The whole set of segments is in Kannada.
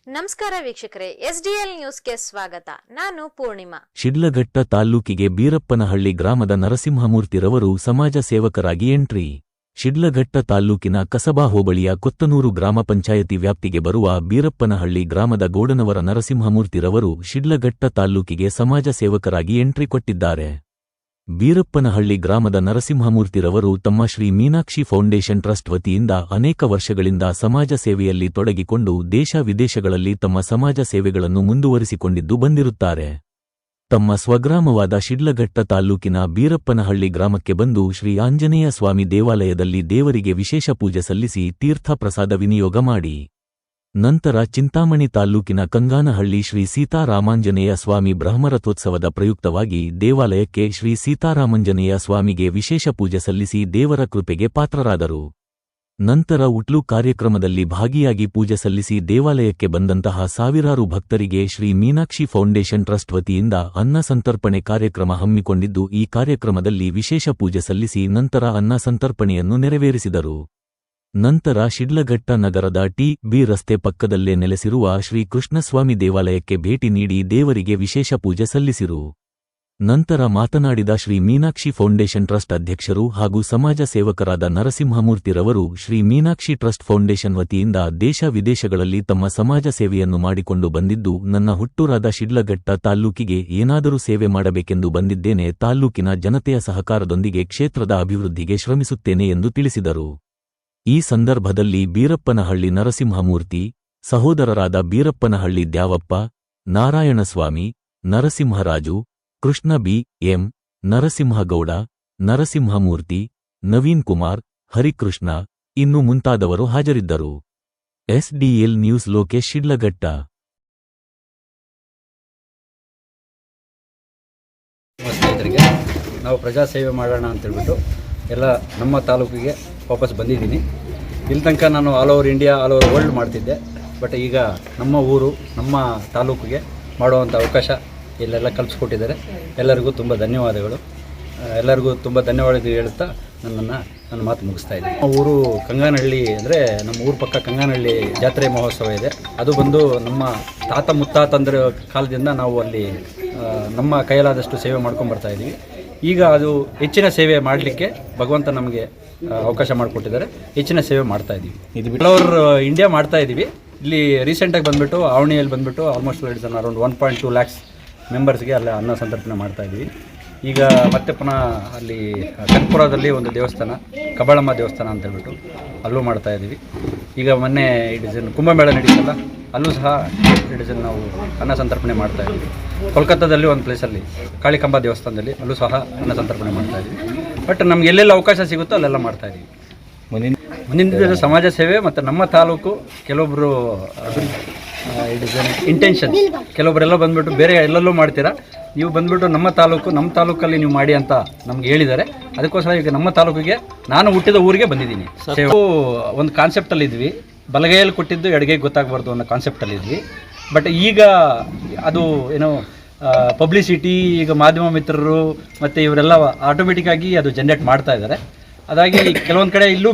ನಮಸ್ಕಾರ ವೀಕ್ಷಕರೇ, ಎಸ್ಡಿಎಲ್ ನ್ಯೂಸ್ಗೆ ಸ್ವಾಗತ. ನಾನು ಪೂರ್ಣಿಮಾ. ಶಿಡ್ಲಘಟ್ಟ ತಾಲ್ಲೂಕಿಗೆ ಬೀರಪ್ಪನಹಳ್ಳಿ ಗ್ರಾಮದ ನರಸಿಂಹಮೂರ್ತಿರವರು ಸಮಾಜ ಸೇವಕರಾಗಿ ಎಂಟ್ರಿ. ಶಿಡ್ಲಘಟ್ಟ ತಾಲ್ಲೂಕಿನ ಕಸಬಾ ಹೋಬಳಿಯ ಕೊತ್ತನೂರು ಗ್ರಾಮ ಪಂಚಾಯತಿ ವ್ಯಾಪ್ತಿಗೆ ಬರುವ ಬೀರಪ್ಪನಹಳ್ಳಿ ಗ್ರಾಮದ ಗೋಡನವರ ನರಸಿಂಹಮೂರ್ತಿರವರು ಶಿಡ್ಲಘಟ್ಟ ತಾಲ್ಲೂಕಿಗೆ ಸಮಾಜ ಸೇವಕರಾಗಿ ಎಂಟ್ರಿ ಕೊಟ್ಟಿದ್ದಾರೆ. ಬೀರಪ್ಪನಹಳ್ಳಿ ಗ್ರಾಮದ ನರಸಿಂಹಮೂರ್ತಿರವರು ತಮ್ಮ ಶ್ರೀ ಮೀನಾಕ್ಷಿ ಫೌಂಡೇಶನ್ ಟ್ರಸ್ಟ್ ವತಿಯಿಂದ ಅನೇಕ ವರ್ಷಗಳಿಂದ ಸಮಾಜ ಸೇವೆಯಲ್ಲಿ ತೊಡಗಿಕೊಂಡು ದೇಶ ವಿದೇಶಗಳಲ್ಲಿ ತಮ್ಮ ಸಮಾಜ ಸೇವೆಗಳನ್ನು ಮುಂದುವರಿಸಿಕೊಂಡಿದ್ದು ಬಂದಿರುತ್ತಾರೆ. ತಮ್ಮ ಸ್ವಗ್ರಾಮವಾದ ಶಿಡ್ಲಘಟ್ಟ ತಾಲ್ಲೂಕಿನ ಬೀರಪ್ಪನಹಳ್ಳಿ ಗ್ರಾಮಕ್ಕೆ ಬಂದು ಶ್ರೀ ಆಂಜನೇಯ ಸ್ವಾಮಿ ದೇವಾಲಯದಲ್ಲಿ ದೇವರಿಗೆ ವಿಶೇಷ ಪೂಜೆ ಸಲ್ಲಿಸಿ ತೀರ್ಥ ಪ್ರಸಾದ ವಿನಿಯೋಗ ಮಾಡಿ ನಂತರ ಚಿಂತಾಮಣಿ ತಾಲ್ಲೂಕಿನ ಕಂಗಾನಹಳ್ಳಿ ಶ್ರೀ ಸೀತಾರಾಮಾಂಜನೇಯ ಸ್ವಾಮಿ ಬ್ರಹ್ಮರಥೋತ್ಸವದ ಪ್ರಯುಕ್ತವಾಗಿ ದೇವಾಲಯಕ್ಕೆ ಶ್ರೀ ಸೀತಾರಾಮಾಂಜನೇಯ ಸ್ವಾಮಿಗೆ ವಿಶೇಷ ಪೂಜೆ ಸಲ್ಲಿಸಿ ದೇವರ ಕೃಪೆಗೆ ಪಾತ್ರರಾದರು. ನಂತರ ಉಟ್ಲು ಕಾರ್ಯಕ್ರಮದಲ್ಲಿ ಭಾಗಿಯಾಗಿ ಪೂಜೆ ಸಲ್ಲಿಸಿ ದೇವಾಲಯಕ್ಕೆ ಬಂದಂತಹ ಸಾವಿರಾರು ಭಕ್ತರಿಗೆ ಶ್ರೀ ಮೀನಾಕ್ಷಿ ಫೌಂಡೇಶನ್ ಟ್ರಸ್ಟ್ ವತಿಯಿಂದ ಅನ್ನ ಸಂತರ್ಪಣೆ ಕಾರ್ಯಕ್ರಮ ಹಮ್ಮಿಕೊಂಡಿದ್ದು, ಈ ಕಾರ್ಯಕ್ರಮದಲ್ಲಿ ವಿಶೇಷ ಪೂಜೆ ಸಲ್ಲಿಸಿ ನಂತರ ಅನ್ನ ಸಂತರ್ಪಣೆಯನ್ನು ನೆರವೇರಿಸಿದರು. ನಂತರ ಶಿಡ್ಲಘಟ್ಟ ನಗರದ ಟಿ.ಬಿ. ರಸ್ತೆ ಪಕ್ಕದಲ್ಲೇ ನೆಲೆಸಿರುವ ಶ್ರೀ ಕೃಷ್ಣಸ್ವಾಮಿ ದೇವಾಲಯಕ್ಕೆ ಭೇಟಿ ನೀಡಿ ದೇವರಿಗೆ ವಿಶೇಷ ಪೂಜೆ ಸಲ್ಲಿಸಿರು. ನಂತರ ಮಾತನಾಡಿದ ಶ್ರೀ ಮೀನಾಕ್ಷಿ ಫೌಂಡೇಶನ್ ಟ್ರಸ್ಟ್ ಅಧ್ಯಕ್ಷರು ಹಾಗೂ ಸಮಾಜ ಸೇವಕರಾದ ನರಸಿಂಹಮೂರ್ತಿರವರು, ಶ್ರೀ ಮೀನಾಕ್ಷಿ ಟ್ರಸ್ಟ್ ಫೌಂಡೇಶನ್ ವತಿಯಿಂದ ದೇಶ ವಿದೇಶಗಳಲ್ಲಿ ತಮ್ಮ ಸಮಾಜ ಸೇವೆಯನ್ನು ಮಾಡಿಕೊಂಡು ಬಂದಿದ್ದು, ನನ್ನ ಹುಟ್ಟೂರಾದ ಶಿಡ್ಲಘಟ್ಟ ತಾಲ್ಲೂಕಿಗೆ ಏನಾದರೂ ಸೇವೆ ಮಾಡಬೇಕೆಂದು ಬಂದಿದ್ದೇನೆ. ತಾಲ್ಲೂಕಿನ ಜನತೆಯ ಸಹಕಾರದೊಂದಿಗೆ ಕ್ಷೇತ್ರದ ಅಭಿವೃದ್ಧಿಗೆ ಶ್ರಮಿಸುತ್ತೇನೆ ಎಂದು ತಿಳಿಸಿದರು. ಈ ಸಂದರ್ಭದಲ್ಲಿ ಬೀರಪ್ಪನಹಳ್ಳಿ ನರಸಿಂಹಮೂರ್ತಿ, ಸಹೋದರರಾದ ಬೀರಪ್ಪನಹಳ್ಳಿ ದ್ಯಾವಪ್ಪ, ನಾರಾಯಣಸ್ವಾಮಿ, ನರಸಿಂಹರಾಜು, ಕೃಷ್ಣ ಬಿ. ಎಂ, ನರಸಿಂಹಗೌಡ, ನರಸಿಂಹಮೂರ್ತಿ, ನವೀನ್ ಕುಮಾರ್, ಹರಿಕೃಷ್ಣ ಇನ್ನು ಮುಂತಾದವರು ಹಾಜರಿದ್ದರು. ಎಸ್ಡಿಎಲ್ ನ್ಯೂಸ್ ಲೋಕೇಶ್, ಶಿಡ್ಲಘಟ್ಟ. ಸ್ನೇಹಿತರಿಗೆ, ನಾವು ಪ್ರಜಾ ಸೇವೆ ಮಾಡೋಣ ಅಂತೇಳ್ಬಿಟ್ಟು ಎಲ್ಲ ನಮ್ಮ ತಾಲೂಕಿಗೆ ವಾಪಸ್ ಬಂದಿದ್ದೀನಿ. ಇಲ್ಲಿ ತನಕ ನಾನು all over India, all over world ಮಾಡ್ತಿದ್ದೆ. ಬಟ್ ಈಗ ನಮ್ಮ ಊರು, ನಮ್ಮ ತಾಲೂಕಿಗೆ ಮಾಡುವಂಥ ಅವಕಾಶ ಇಲ್ಲೆಲ್ಲ ಕಲ್ಪಿಸ್ಕೊಟ್ಟಿದ್ದಾರೆ. ಎಲ್ಲರಿಗೂ ತುಂಬ ಧನ್ಯವಾದಗಳು. ಎಲ್ಲರಿಗೂ ತುಂಬ ಧನ್ಯವಾದ ಹೇಳುತ್ತಾ ನನ್ನ ಮಾತು ಮುಗಿಸ್ತಾ ಇದ್ದೀನಿ. ನಮ್ಮ ಊರು ಕಂಗಾನಹಳ್ಳಿ ಅಂದರೆ ನಮ್ಮ ಊರ ಪಕ್ಕ ಕಂಗಾನಹಳ್ಳಿ ಜಾತ್ರೆ ಮಹೋತ್ಸವ ಇದೆ. ಅದು ಬಂದು ನಮ್ಮ ತಾತ ಮುತ್ತಾತಂದ್ರ ಕಾಲದಿಂದ ನಾವು ಅಲ್ಲಿ ನಮ್ಮ ಕೈಲಾದಷ್ಟು ಸೇವೆ ಮಾಡ್ಕೊಂಡ್ಬರ್ತಾ ಇದ್ದೀವಿ. ಈಗ ಅದು ಹೆಚ್ಚಿನ ಸೇವೆ ಮಾಡಲಿಕ್ಕೆ ಭಗವಂತ ನಮಗೆ ಅವಕಾಶ ಮಾಡಿಕೊಟ್ಟಿದ್ದಾರೆ. ಹೆಚ್ಚಿನ ಸೇವೆ ಮಾಡ್ತಾ ಇದ್ದೀವಿ. ಇದು ಆಲ್ ಓವರ್ ಇಂಡಿಯಾ ಮಾಡ್ತಾ ಇದ್ದೀವಿ. ಇಲ್ಲಿ ರೀಸೆಂಟಾಗಿ ಬಂದುಬಿಟ್ಟು ಆವಣಿಯಲ್ಲಿ ಬಂದುಬಿಟ್ಟು ಆಲ್ಮೋಸ್ಟ್ ಅರೌಂಡ್ 1.2 lakhs ಮೆಂಬರ್ಸ್ಗೆ ಅಲ್ಲಿ ಅನ್ನ ಸಂತರ್ಪಣೆ ಮಾಡ್ತಾ ಇದ್ದೀವಿ. ಈಗ ಮತ್ತೆ ಪುನಃ ಅಲ್ಲಿ ಕನಕಪುರದಲ್ಲಿ ಒಂದು ದೇವಸ್ಥಾನ, ಕಬಾಳಮ್ಮ ದೇವಸ್ಥಾನ ಅಂತ ಹೇಳ್ಬಿಟ್ಟು ಅಲ್ಲೂ ಮಾಡ್ತಾ ಇದ್ದೀವಿ. ಈಗ ಮೊನ್ನೆ ಕುಂಭಮೇಳ ನಡೀತಲ್ಲ, ಅಲ್ಲೂ ಸಹ ನಾವು ಅನ್ನ ಸಂತರ್ಪಣೆ ಮಾಡ್ತಾ ಇದ್ದೀವಿ. ಕೋಲ್ಕತ್ತಾದಲ್ಲಿ ಒಂದು ಪ್ಲೇಸಲ್ಲಿ ಕಾಳಿಕಾಂಬಾ ದೇವಸ್ಥಾನದಲ್ಲಿ ಅಲ್ಲೂ ಸಹ ಅನ್ನ ಸಂತರ್ಪಣೆ ಮಾಡ್ತಾ ಇದ್ದೀವಿ. ಬಟ್ ನಮ್ಗೆ ಎಲ್ಲೆಲ್ಲ ಅವಕಾಶ ಸಿಗುತ್ತೋ ಅಲ್ಲೆಲ್ಲ ಮಾಡ್ತಾ ಇದ್ದೀವಿ. ಮುಂದಿನ ಸಮಾಜ ಸೇವೆ ಮತ್ತು ನಮ್ಮ ತಾಲೂಕು ಕೆಲವೊಬ್ಬರು ಇಂಟೆನ್ಷನ್, ಕೆಲವೊಬ್ಬರೆಲ್ಲ ಬಂದುಬಿಟ್ಟು ಬೇರೆ ಎಲ್ಲೆಲ್ಲೂ ಮಾಡ್ತೀರಾ, ನೀವು ಬಂದುಬಿಟ್ಟು ನಮ್ಮ ತಾಲೂಕಲ್ಲಿ ನೀವು ಮಾಡಿ ಅಂತ ನಮ್ಗೆ ಹೇಳಿದ್ದಾರೆ. ಅದಕ್ಕೋಸ್ಕರ ಈಗ ನಮ್ಮ ತಾಲೂಕಿಗೆ, ನಾನು ಹುಟ್ಟಿದ ಊರಿಗೆ ಬಂದಿದ್ದೀನಿ. ಒಂದು ಕಾನ್ಸೆಪ್ಟಲ್ಲಿ ಇದ್ವಿ, ಬಲಗೈಯಲ್ಲಿ ಕೊಟ್ಟಿದ್ದು ಎಡಗೈಗೆ ಗೊತ್ತಾಗಬಾರ್ದು ಅನ್ನೋ ಕಾನ್ಸೆಪ್ಟಲ್ಲಿ ಇದ್ವಿ. ಬಟ್ ಈಗ ಅದು ಏನೋ ಪಬ್ಲಿಸಿಟಿ, ಈಗ ಮಾಧ್ಯಮ ಮಿತ್ರರು ಮತ್ತು ಇವರೆಲ್ಲ ಆಟೋಮೆಟಿಕ್ಕಾಗಿ ಅದು ಜನ್ರೇಟ್ ಮಾಡ್ತಾ ಇದ್ದಾರೆ. ಅದಾಗಿ ಕೆಲವೊಂದು ಕಡೆ ಇಲ್ಲೂ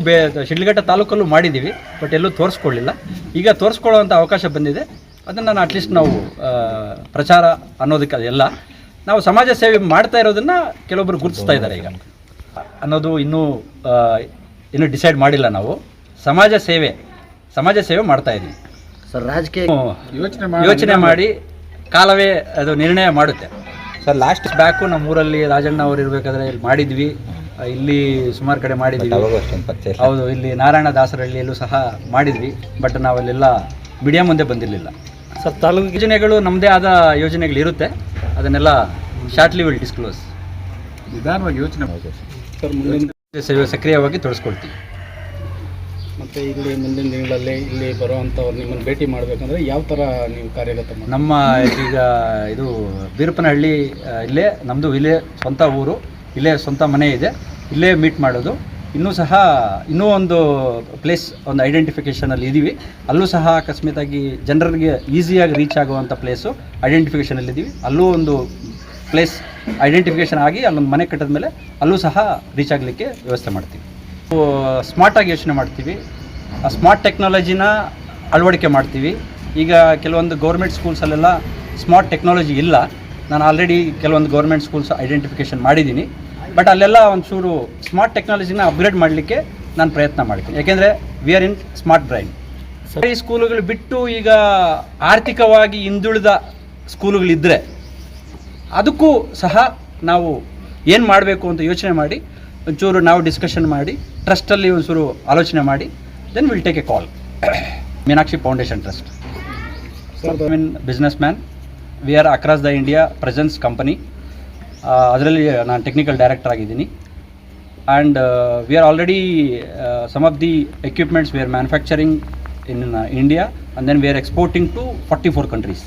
ಶಿಡ್ಲಘಟ್ಟ ತಾಲೂಕಲ್ಲೂ ಮಾಡಿದ್ದೀವಿ, ಬಟ್ ಎಲ್ಲೂ ತೋರಿಸ್ಕೊಳ್ಳಿಲ್ಲ. ಈಗ ತೋರಿಸ್ಕೊಳ್ಳೋವಂಥ ಅವಕಾಶ ಬಂದಿದೆ. ಅದನ್ನು ನಾನು ಅಟ್ಲೀಸ್ಟ್ ನಾವು ಪ್ರಚಾರ ಅನ್ನೋದಕ್ಕೆ ಅದೆಲ್ಲ ನಾವು ಸಮಾಜ ಸೇವೆ ಮಾಡ್ತಾ ಇರೋದನ್ನು ಕೆಲವೊಬ್ಬರು ಗುರುತಿಸ್ತಾ ಇದ್ದಾರೆ ಈಗ ಅನ್ನೋದು ಇನ್ನೂ ಡಿಸೈಡ್ ಮಾಡಿಲ್ಲ. ನಾವು ಸಮಾಜ ಸೇವೆ ಮಾಡ್ತಾ ಇದ್ದೀವಿ ಸರ್. ರಾಜಕೀಯ ಯೋಚನೆ ಮಾಡಿ ಕಾಲವೇ ಅದು ನಿರ್ಣಯ ಮಾಡುತ್ತೆ ಸರ್. ಲಾಸ್ಟ್ ಬ್ಯಾಕು ನಮ್ಮ ಊರಲ್ಲಿ ರಾಜಣ್ಣ ಅವರು ಇರಬೇಕಾದ್ರೆ ಇಲ್ಲಿ ಮಾಡಿದ್ವಿ, ಇಲ್ಲಿ ಸುಮಾರು ಕಡೆ ಮಾಡಿದ್ವಿ. ಹೌದು, ಇಲ್ಲಿ ನಾರಾಯಣ ದಾಸರಹಳ್ಳಿಯಲ್ಲೂ ಸಹ ಮಾಡಿದ್ವಿ. ಬಟ್ ನಾವಲ್ಲೆಲ್ಲ ಮೀಡಿಯಾ ಮುಂದೆ ಬಂದಿರಲಿಲ್ಲ ಸರ್. ತಾಲೂಕು ಯೋಜನೆಗಳು ನಮ್ಮದೇ ಆದ ಯೋಜನೆಗಳಿರುತ್ತೆ, ಅದನ್ನೆಲ್ಲ ಶಾರ್ಟ್ಲಿ ವಿಲ್ ಡಿಸ್ಕ್ಲೋಸ್. ನಿಧಾನವಾಗಿ ಯೋಚನೆ ಸೇವೆ ಸಕ್ರಿಯವಾಗಿ ತೊಡಸ್ಕೊಳ್ತೀವಿ. ಮತ್ತು ಇಲ್ಲಿ ಮುಂದಿನ ದಿನಗಳಲ್ಲಿ ಇಲ್ಲಿ ಬರುವಂಥವ್ರು ನಿಮ್ಮನ್ನು ಭೇಟಿ ಮಾಡಬೇಕಂದ್ರೆ ಯಾವ ಥರ ನೀವು ಕಾರ್ಯಗತ ನಮ್ಮ ಈಗ ಇದು ಬೀರಪ್ಪನಹಳ್ಳಿ ಇಲ್ಲೇ ನಮ್ಮದು, ಇಲ್ಲೇ ಸ್ವಂತ ಊರು, ಇಲ್ಲೇ ಸ್ವಂತ ಮನೆ ಇದೆ, ಇಲ್ಲೇ ಮೀಟ್ ಮಾಡೋದು. ಇನ್ನೂ ಒಂದು ಪ್ಲೇಸ್, ಒಂದು ಐಡೆಂಟಿಫಿಕೇಷನಲ್ಲಿ ಇದ್ದೀವಿ. ಅಲ್ಲೂ ಸಹ ಅಕಸ್ಮಾತಾಗಿ ಜನರಿಗೆ ಈಸಿಯಾಗಿ ರೀಚ್ ಆಗುವಂಥ ಪ್ಲೇಸು ಐಡೆಂಟಿಫಿಕೇಷನಲ್ಲಿ ಇದ್ದೀವಿ. ಅಲ್ಲೂ ಒಂದು ಪ್ಲೇಸ್ ಐಡೆಂಟಿಫಿಕೇಷನ್ ಆಗಿ ಅಲ್ಲೊಂದು ಮನೆ ಕಟ್ಟಿದ ಮೇಲೆ ಅಲ್ಲೂ ಸಹ ರೀಚ್ ಆಗಲಿಕ್ಕೆ ವ್ಯವಸ್ಥೆ ಮಾಡ್ತೀವಿ. ಸ್ಮಾರ್ಟಾಗಿ ಯೋಚನೆ ಮಾಡ್ತೀವಿ. ಆ ಸ್ಮಾರ್ಟ್ ಟೆಕ್ನಾಲಜಿನ ಅಳವಡಿಕೆ ಮಾಡ್ತೀವಿ. ಈಗ ಕೆಲವೊಂದು ಗೌರ್ಮೆಂಟ್ ಸ್ಕೂಲ್ಸಲ್ಲೆಲ್ಲ ಸ್ಮಾರ್ಟ್ ಟೆಕ್ನಾಲಜಿ ಇಲ್ಲ. ನಾನು ಆಲ್ರೆಡಿ ಕೆಲವೊಂದು ಗೌರ್ಮೆಂಟ್ ಸ್ಕೂಲ್ಸ್ ಐಡೆಂಟಿಫಿಕೇಷನ್ ಮಾಡಿದ್ದೀನಿ. ಬಟ್ ಅಲ್ಲೆಲ್ಲ ಒಂಚೂರು ಸ್ಮಾರ್ಟ್ ಟೆಕ್ನಾಲಜಿನ ಅಪ್ಗ್ರೇಡ್ ಮಾಡಲಿಕ್ಕೆ ನಾನು ಪ್ರಯತ್ನ ಮಾಡ್ತೀನಿ. ಯಾಕೆಂದರೆ we are in smart brain. ಈ ಸ್ಕೂಲುಗಳು ಬಿಟ್ಟು ಈಗ ಆರ್ಥಿಕವಾಗಿ ಹಿಂದುಳಿದ ಸ್ಕೂಲುಗಳಿದ್ದರೆ ಅದಕ್ಕೂ ಸಹ ನಾವು ಏನು ಮಾಡಬೇಕು ಅಂತ ಯೋಚನೆ ಮಾಡಿ ಒಂಚೂರು ನಾವು ಡಿಸ್ಕಷನ್ ಮಾಡಿ ಟ್ರಸ್ಟಲ್ಲಿ ಒಂಚೂರು ಆಲೋಚನೆ ಮಾಡಿ then will take a call. Meenakshi foundation trust. I mean business man. We are across the India presence company. ಅದರಲ್ಲಿ ನಾನು ಟೆಕ್ನಿಕಲ್ ಡೈರೆಕ್ಟರ್ ಆಗಿದ್ದೀನಿ. And we are already some of the equipments we are manufacturing in India and then we are exporting to 44 countries.